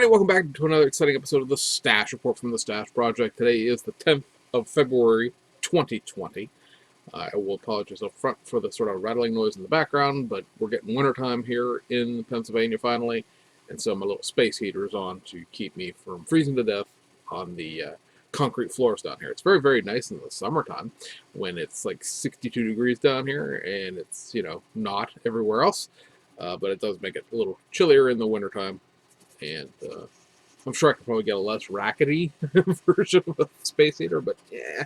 everybody, welcome back to another exciting episode of the Stash Report from the Stash Project. Today is the 10th of February, 2020. I will apologize up front for the sort of rattling noise in the background, but we're getting wintertime here in Pennsylvania finally, and so my little space heater is on to keep me from freezing to death on the concrete floors down here. It's very, very nice in the summertime when it's like 62 degrees down here and it's, not everywhere else, but it does make it a little chillier in the wintertime. And I'm sure I could probably get a less rackety version of a space heater, but yeah,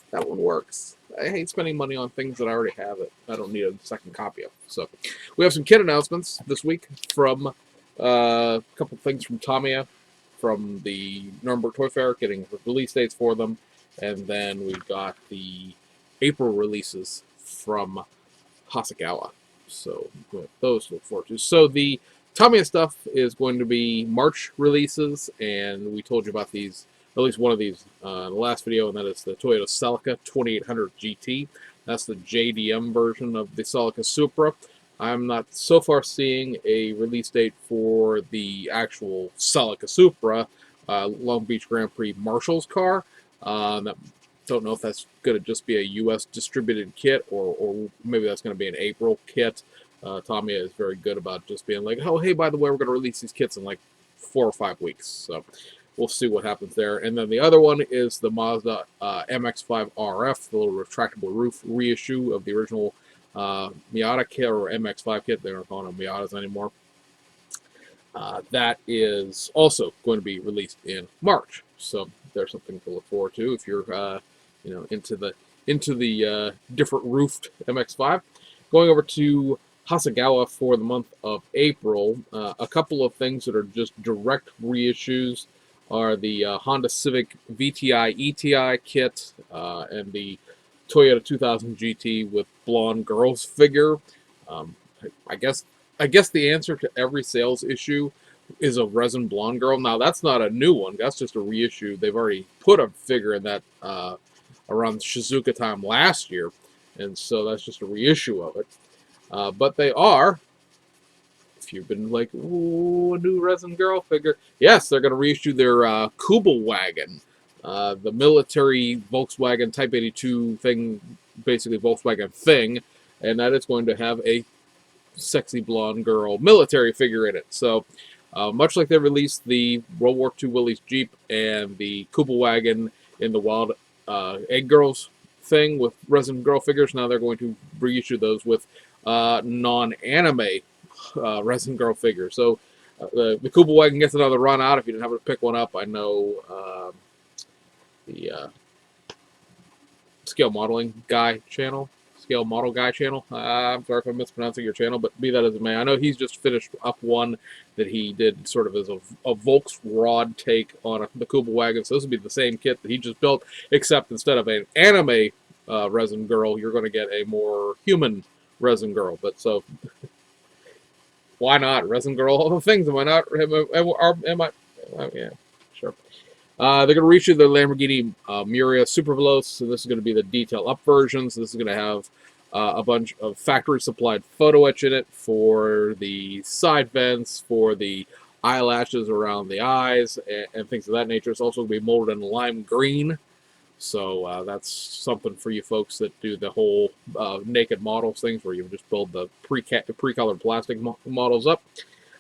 that one works. I hate spending money on things that I already have that I don't need a second copy of. So we have some kit announcements this week from a couple things from Tamiya, from the Nuremberg Toy Fair, getting release dates for them, and then we've got the April releases from Hasegawa. So those to look forward to. So the Tamiya stuff is going to be March releases, and we told you about these, at least one of these, in the last video, and that is the Toyota Celica 2800 GT. That's the JDM version of the Celica Supra. I'm not so far seeing a release date for the actual Celica Supra, Long Beach Grand Prix Marshall's car. Don't know if that's going to just be a U.S. distributed kit, or maybe that's going to be an April kit. Tamiya is very good about just being like, oh, hey, by the way, we're going to release these kits in like 4 or 5 weeks. So we'll see what happens there. And then the other one is the Mazda MX-5 RF, the little retractable roof reissue of the original Miata kit, or MX-5 kit. They aren't calling them Miatas anymore. That is also going to be released in March. So there's something to look forward to if you're into the different roofed MX-5. Going over to Hasegawa for the month of April, a couple of things that are just direct reissues are the Honda Civic VTI ETI kit and the Toyota 2000 GT with blonde girls figure. I guess the answer to every sales issue is a resin blonde girl. Now that's not a new one. That's just a reissue. They've already put a figure in that around Shizuoka time last year, and so that's just a reissue of it. But they are, if you've been like, ooh, a new resin girl figure, yes, they're going to reissue their Kubelwagen, the military Volkswagen Type 82 thing, basically Volkswagen thing, and that is going to have a sexy blonde girl military figure in it. So much like they released the World War II Willys Jeep and the Kubelwagen in the Wild Egg Girls thing with resin girl figures, now they're going to reissue those with non-anime resin girl figures. So the Kubelwagen gets another run out if you didn't have to pick one up. I know the Scale Modeling Guy channel. Scale Model Guy channel. I'm sorry if I'm mispronouncing your channel, but be that as it may, I know he's just finished up one that he did sort of as a Volksrod take on the Kubelwagen. So this will be the same kit that he just built, except instead of an anime resin girl, you're going to get a more human resin girl. But so why not resin girl? All the things. Why not? Am I? Yeah, sure. They're going to reissue the Lamborghini Miura Superveloce, so this is going to be the detail up version. So this is going to have a bunch of factory supplied photo etch in it for the side vents, for the eyelashes around the eyes, and things of that nature. It's also going to be molded in lime green. So that's something for you folks that do the whole naked models things, where you just build the pre-colored plastic models up.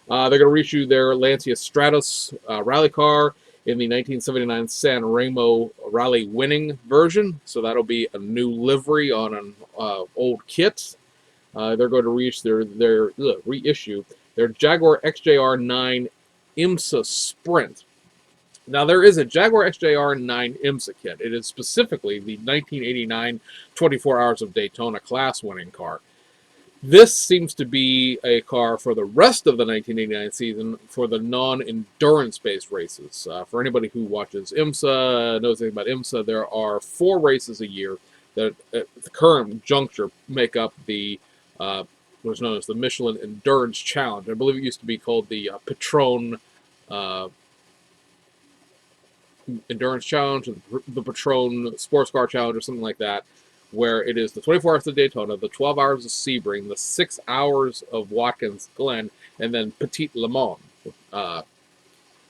They're going to reissue their Lancia Stratos rally car in the 1979 San Remo Rally winning version. So that'll be a new livery on an old kit. They're going to reissue their Jaguar XJR9 IMSA Sprint. Now, there is a Jaguar XJR9 IMSA kit. It is specifically the 1989 24 Hours of Daytona class winning car. This seems to be a car for the rest of the 1989 season for the non-endurance-based races. For anybody who watches IMSA, knows anything about IMSA, there are 4 races a year that at the current juncture make up the what's known as the Michelin Endurance Challenge. I believe it used to be called the Patron Endurance Challenge, the Patron Sports Car Challenge, or something like that, where it is the 24 hours of Daytona, the 12 hours of Sebring, the 6 hours of Watkins Glen, and then Petit Le Mans.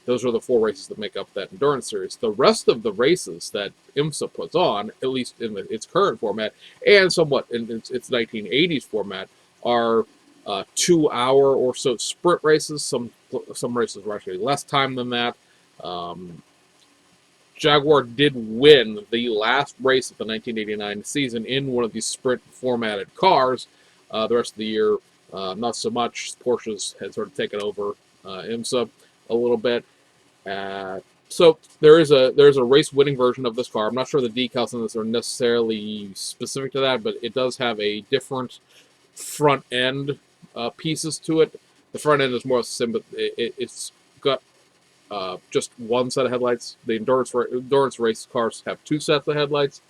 The Those are the 4 races that make up that endurance series. The rest of the races that IMSA puts on, at least in its current format, and somewhat in its 1980s format, are 2-hour or so sprint races. Some races were actually less time than that. Jaguar did win the last race of the 1989 season in one of these sprint formatted cars. The rest of the year, not so much. Porsches had sort of taken over IMSA a little bit. So there's a race winning version of this car. I'm not sure the decals on this are necessarily specific to that, but it does have a different front end pieces to it. The front end is more simple. It's got just one set of headlights. The endurance race cars have 2 sets of headlights.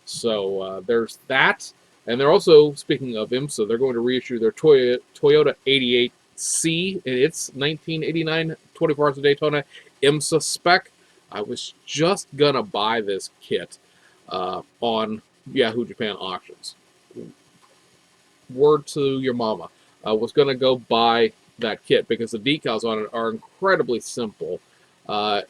So there's that. And they're also, speaking of IMSA, they're going to reissue their Toyota 88C in its 1989 24 Hours of Daytona IMSA spec. I was just going to buy this kit on Yahoo Japan Auctions. Word to your mama. I was going to go buy that kit because the decals on it are incredibly simple. The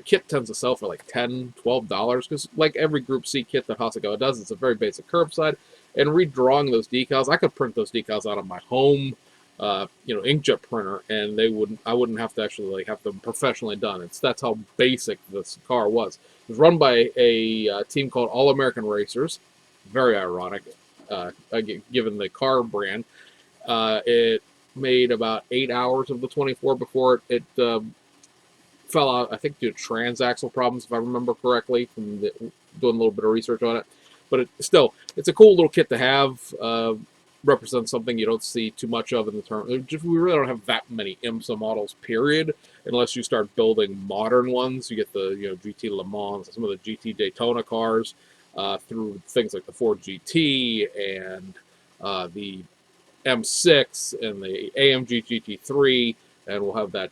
kit tends to sell for like $10, $12 because, like every Group C kit that Hasegawa does, it's a very basic curbside. And redrawing those decals, I could print those decals out of my home, inkjet printer, and I wouldn't have to actually have them professionally done. That's how basic this car was. It was run by a team called All American Racers. Very ironic, given the car brand. It made about 8 hours of the 24 before it fell out, I think, due to transaxle problems, if I remember correctly, from doing a little bit of research on it. But it's a cool little kit to have. Represents something you don't see too much of in the term. We really don't have that many IMSA models, period, unless you start building modern ones. You get the GT Le Mans, some of the GT Daytona cars, through things like the Ford GT and the M6 and the AMG GT3. And we'll have that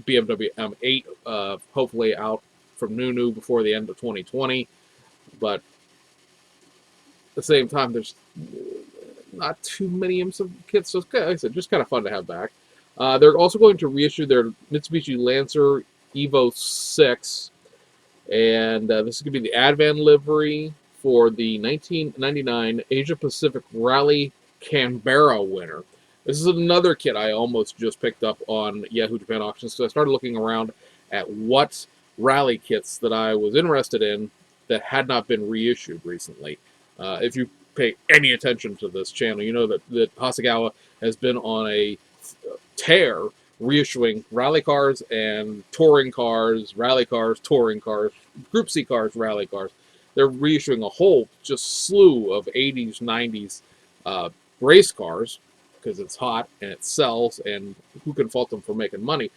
BMW M8 hopefully out from Nunu before the end of 2020. But at the same time, there's not too many IMSA kits. So, like I said, just kind of fun to have back. They're also going to reissue their Mitsubishi Lancer Evo 6. And this is going to be the Advan livery for the 1999 Asia Pacific Rally Canberra winner. This is another kit I almost just picked up on Yahoo Japan Auctions, so I started looking around at what rally kits that I was interested in that had not been reissued recently. If you pay any attention to this channel, you know that Hasegawa has been on a tear reissuing rally cars and touring cars, rally cars, touring cars, Group C cars, rally cars. They're reissuing a whole just slew of 80s, 90s race cars, because it's hot and it sells, and who can fault them for making money?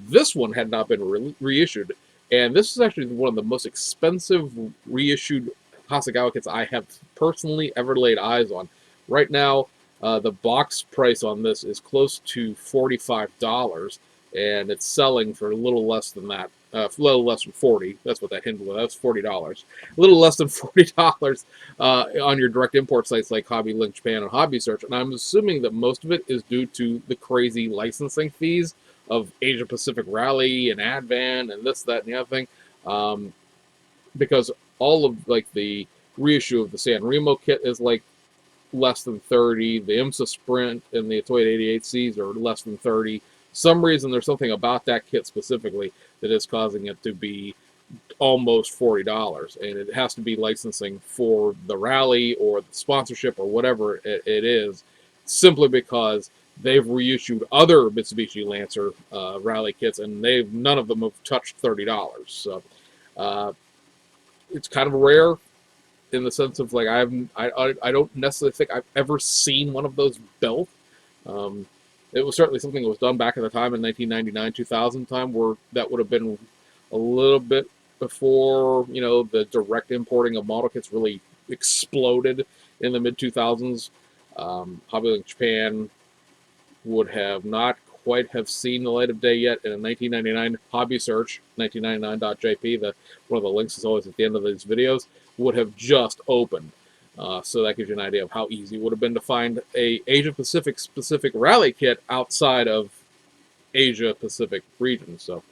This one had not been reissued, and this is actually one of the most expensive reissued Hasegawa kits I have personally ever laid eyes on. Right now, the box price on this is close to $45, and it's selling for a little less than that. A little less than $40. That's what that hint was. That's $40. A little less than $40 on your direct import sites like Hobby Link Japan and Hobby Search. And I'm assuming that most of it is due to the crazy licensing fees of Asia Pacific Rally and Advan and this, that, and the other thing. Because all of the reissue of the San Remo kit is less than 30. The IMSA Sprint and the Toyota 88Cs are less than 30. Some reason there's something about that kit specifically that is causing it to be almost $40, and it has to be licensing for the rally or the sponsorship or whatever it is, simply because they've reissued other Mitsubishi Lancer rally kits, and none of them have touched $30. So it's kind of rare in the sense of I don't necessarily think I've ever seen one of those built. It was certainly something that was done back in the time in 1999, 2000 time, where that would have been a little bit before, the direct importing of model kits really exploded in the mid-2000s. Hobby Japan would have not quite have seen the light of day yet. And in 1999, Hobby Search, 1999.jp, one of the links is always at the end of these videos, would have just opened. So that gives you an idea of how easy it would have been to find a Asia Pacific specific rally kit outside of Asia Pacific region. So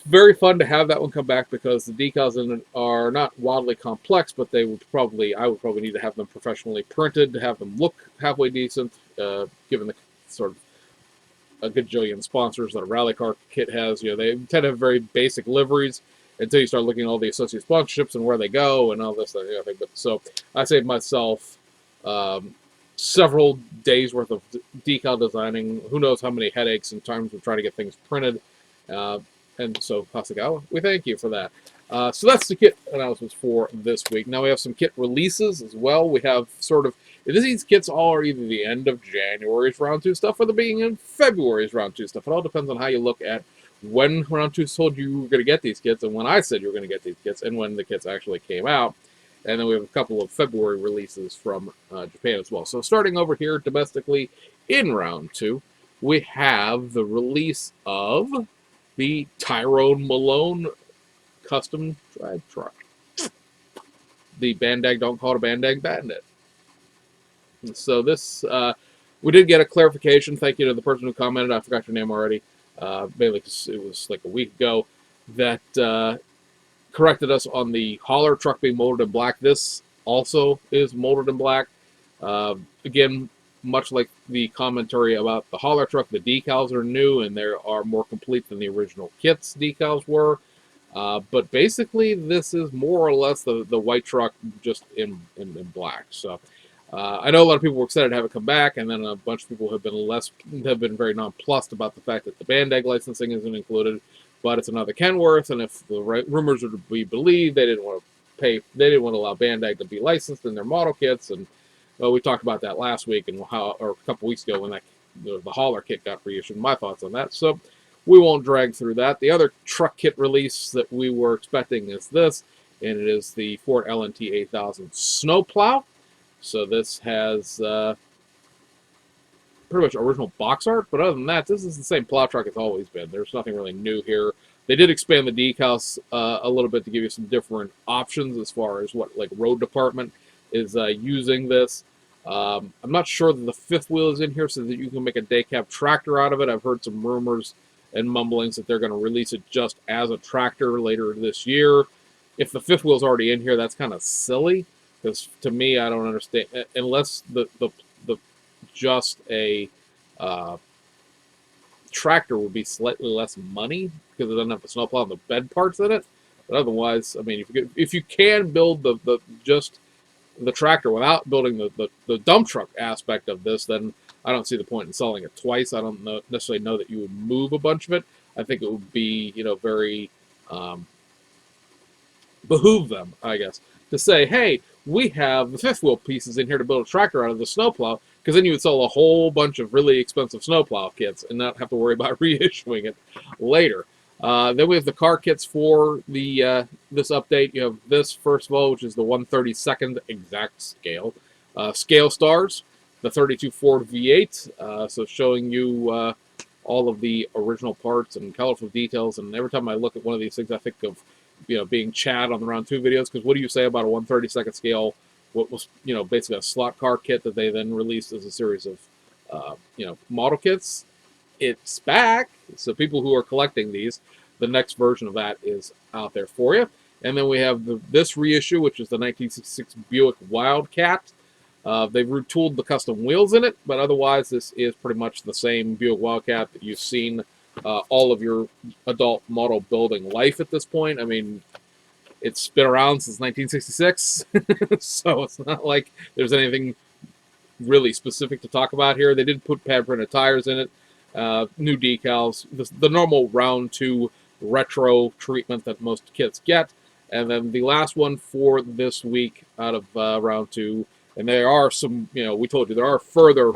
Very fun to have that one come back because the decals in it are not wildly complex, but I would probably need to have them professionally printed to have them look halfway decent, given the sort of a gajillion sponsors that a rally car kit has. They tend to have very basic liveries until you start looking at all the associate sponsorships and where they go and all this thing. But so I saved myself several days worth of decal designing. Who knows how many headaches in terms of trying to get things printed. And so Hasegawa, we thank you for that. So that's the kit announcements for this week. Now we have some kit releases as well. We have sort of, these kits all are either the end of January's round 2 stuff or the beginning of February's round 2 stuff. It all depends on how you look at when round 2 told you were going to get these kits and when I said you were going to get these kits and when the kits actually came out. And then we have a couple of February releases from Japan as well. So starting over here domestically in round 2, we have the release of the Tyrone Malone custom drive truck. The Bandag Don't Call It a Bandag Bandit. And so this, we did get a clarification. Thank you to the person who commented. I forgot your name already. Mainly because it was like a week ago. That corrected us on the hauler truck being molded in black. This also is molded in black. Again, much like the commentary about the hauler truck, the decals are new and they are more complete than the original kit's decals were. But basically, this is more or less the white truck just in black. So I know a lot of people were excited to have it come back, and then a bunch of people have been very nonplussed about the fact that the Bandag licensing isn't included. But it's another Kenworth, and if the rumors are to be believed, they didn't want to allow Bandag to be licensed in their model kits, and well, we talked about that last week or a couple weeks ago when the hauler kit got reissued. My thoughts on that. So we won't drag through that. The other truck kit release that we were expecting is this, and it is the Ford LNT 8000 Snowplow. So this has pretty much original box art, but other than that, this is the same plow truck it's always been. There's nothing really new here. They did expand the decals a little bit to give you some different options as far as what like road department is using this. I'm not sure that the fifth wheel is in here so that you can make a day cab tractor out of it. I've heard some rumors and mumblings that they're going to release it just as a tractor later this year. If the fifth wheel's already in here, that's kind of silly because to me, I don't understand unless the just a tractor would be slightly less money because it doesn't have the snowplow and the bed parts in it. But otherwise, I mean, if you can build just the tractor without building the dump truck aspect of this, then I don't see the point in selling it twice. I don't necessarily know that you would move a bunch of it. I think it would be, very behoove them, I guess, to say, hey, we have the fifth wheel pieces in here to build a tractor out of the snowplow, because then you would sell a whole bunch of really expensive snowplow kits and not have to worry about reissuing it later. Then we have the car kits for the this update. You have this, first of all, which is the 1/32 exact scale. Scale stars, the 32 Ford V8, so showing you all of the original parts and colorful details. And every time I look at one of these things, I think of being Chad on the round 2 videos, because what do you say about a 1/32 scale? What was basically a slot car kit that they then released as a series of model kits. It's back, so people who are collecting these, the next version of that is out there for you. And then we have this reissue, which is the 1966 Buick Wildcat. They've retooled the custom wheels in it, but otherwise this is pretty much the same Buick Wildcat that you've seen all of your adult model building life at this point. I mean, it's been around since 1966, so it's not like there's anything really specific to talk about here. They did put pad printed tires in it, new decals, the normal round 2 retro treatment that most kits get. And then the last one for this week out of round 2, and there are some, we told you there are further,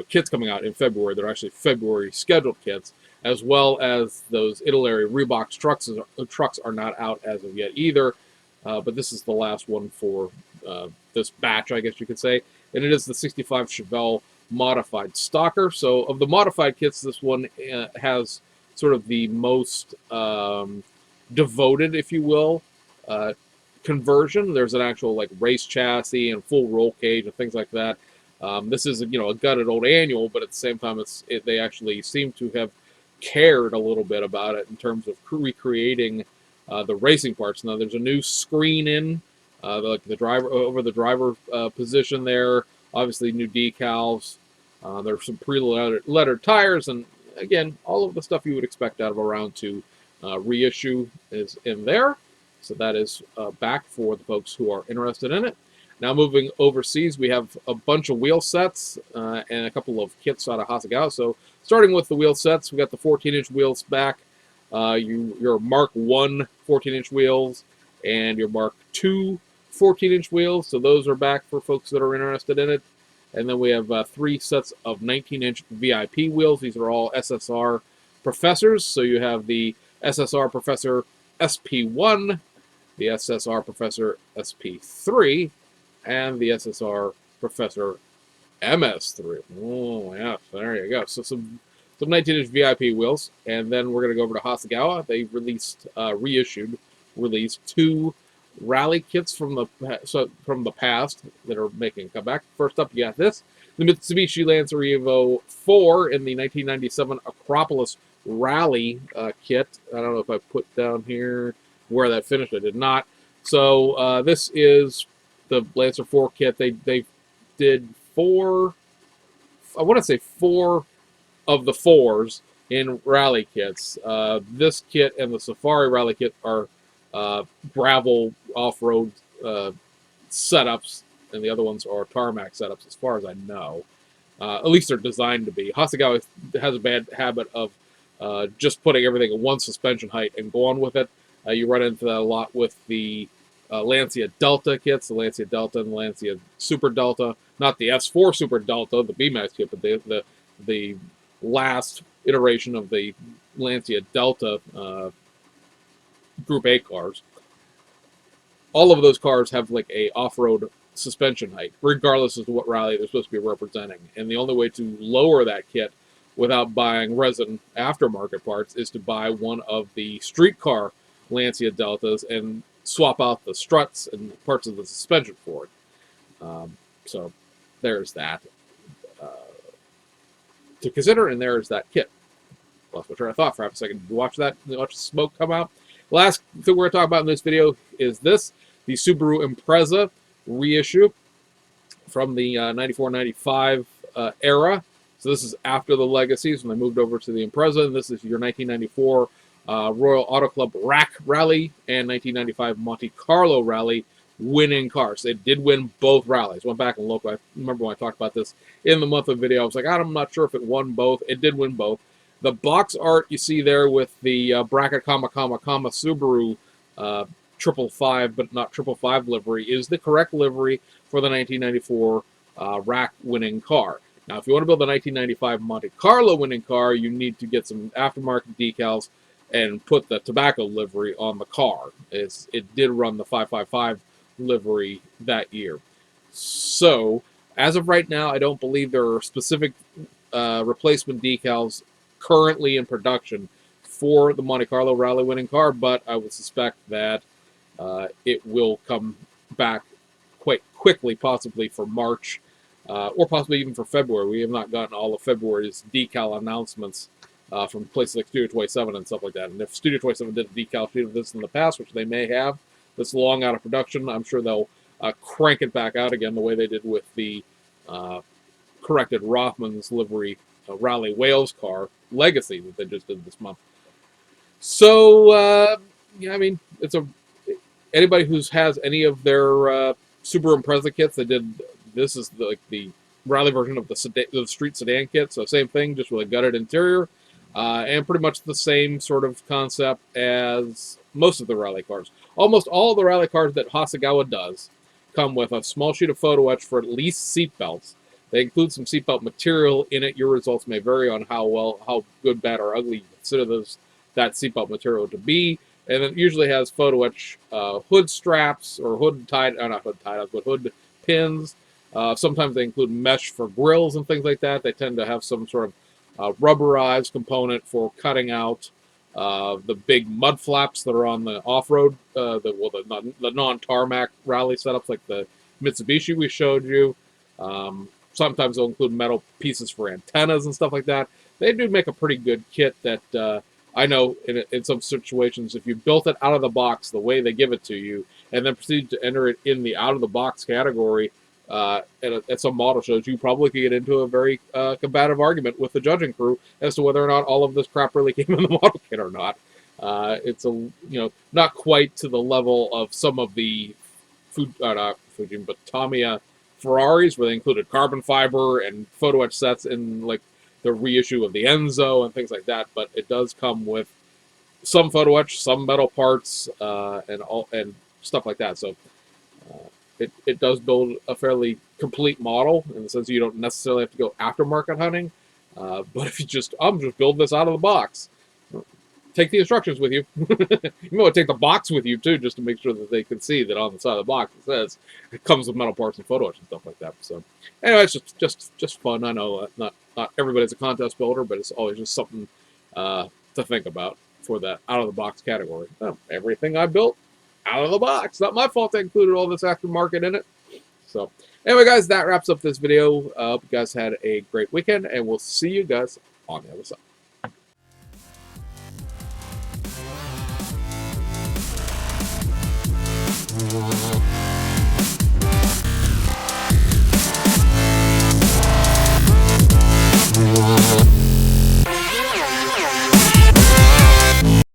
kits coming out in February. They're actually February scheduled kits, as well as those Italy Reebok trucks. Trucks are not out as of yet either, but this is the last one for this batch, I guess you could say. And it is the 65 Chevelle modified Stalker. So of the modified kits, this one has sort of the most devoted, if you will, conversion. There's an actual race chassis and full roll cage and things like that. This is a gutted old annual, but at the same time, they actually seem to have cared a little bit about it in terms of recreating the racing parts. Now there's a new screen in like the driver over the driver position there. Obviously, new decals. There's some pre-lettered tires, and again, all of the stuff you would expect out of a round two reissue is in there. So that is back for the folks who are interested in it. Now moving overseas, we have a bunch of wheel sets and a couple of kits out of Hasegawa. So starting with the wheel sets, we got the 14-inch wheels back, your Mark 1 14-inch wheels, and your Mark 2 14-inch wheels. So those are back for folks that are interested in it. And then we have 3 sets of 19-inch VIP wheels. These are all SSR Professors. So you have the SSR Professor SP1, the SSR Professor SP3, and the SSR Professor MS3. Oh, yeah, there you go. So some 19-inch VIP wheels. And then we're going to go over to Hasegawa. They released 2 rally kits from the past that are making a comeback. First up, you got this. The Mitsubishi Lancer Evo 4 in the 1997 Acropolis Rally kit. I don't know if I put down here where that finished. I did not. So this is the Lancer 4 kit. They did 4, I want to say 4 of the 4s in rally kits. This kit and the Safari Rally kit are gravel off-road setups, and the other ones are tarmac setups, as far as I know. At least they're designed to be. Hasegawa has a bad habit of just putting everything at one suspension height and going with it. You run into that a lot with the Lancia Delta kits, the Lancia Delta and the Lancia Super Delta. Not the S4 Super Delta, the BMAX kit, but the last iteration of the Lancia Delta Group A cars. All of those cars have like a off-road suspension height, regardless of what rally they're supposed to be representing. And the only way to lower that kit without buying resin aftermarket parts is to buy one of the street car Lancia Deltas and swap out the struts and parts of the suspension for it. So there's that to consider, and there's that kit. Lost my train of thought for half a second. Watch that, watch the smoke come out. Last thing we're going to talk about in this video is this, the Subaru Impreza reissue from the 94-95 era. So this is after the Legacies when they moved over to the Impreza, and this is your 1994 Royal Auto Club Rack Rally and 1995 Monte Carlo Rally winning cars. They did win both rallies. Went back and looked. I remember when I talked about this in the monthly video. I was like, I'm not sure if it won both. It did win both. The box art you see there with the bracket comma Subaru 555, but not 555 livery is the correct livery for the 1994 rack winning car. Now, if you want to build the 1995 Monte Carlo winning car, you need to get some aftermarket decals and put the tobacco livery on the car. It did run the 555 livery that year. So, as of right now, I don't believe there are specific replacement decals currently in production for the Monte Carlo rally winning car, but I would suspect that it will come back quite quickly, possibly for March, or possibly even for February. We have not gotten all of February's decal announcements from places like Studio 27 and stuff like that. And if Studio 27 did a decal sheet of this in the past, which they may have, this long out of production, I'm sure they'll crank it back out again the way they did with the corrected Rothmans livery Rally Wales car Legacy that they just did this month. So, yeah, I mean, anybody who has any of their Subaru Impreza kits, they did. This is the rally version of the street sedan kit. So same thing, just with a gutted interior, and pretty much the same sort of concept as most of the rally cars. Almost all of the rally cars that Hasegawa does come with a small sheet of photo etch for at least seat belts. They include some seatbelt material in it. Your results may vary on how good, bad, or ugly you consider that seatbelt material to be. And it usually has photo etch hood straps or hood pins. Sometimes they include mesh for grills and things like that. They tend to have some sort of rubberized component for cutting out the big mud flaps that are on the off-road, the non-tarmac rally setups like the Mitsubishi we showed you. Sometimes they'll include metal pieces for antennas and stuff like that. they do make a pretty good kit that I know in some situations, if you built it out of the box the way they give it to you, and then proceed to enter it in the out of the box category at some model shows, you probably could get into a very combative argument with the judging crew as to whether or not all of this crap really came in the model kit or not. It's not quite to the level of some of the not Fujin, but Tamiya Ferraris, where they included carbon fiber and photo etch sets in like the reissue of the Enzo and things like that. But it does come with some photo etch, some metal parts, and stuff like that. So it does build a fairly complete model in the sense you don't necessarily have to go aftermarket hunting. But if I'm just building this out of the box, take the instructions with you. You might want to take the box with you too, just to make sure that they can see that on the side of the box it says it comes with metal parts and photo etch and stuff like that. So, anyway, it's just fun. I know not everybody's a contest builder, but it's always just something to think about for that out of the box category. Everything I built out of the box. Not my fault I included all this aftermarket in it. So, anyway, guys, that wraps up this video. I hope you guys had a great weekend, and we'll see you guys on the other side.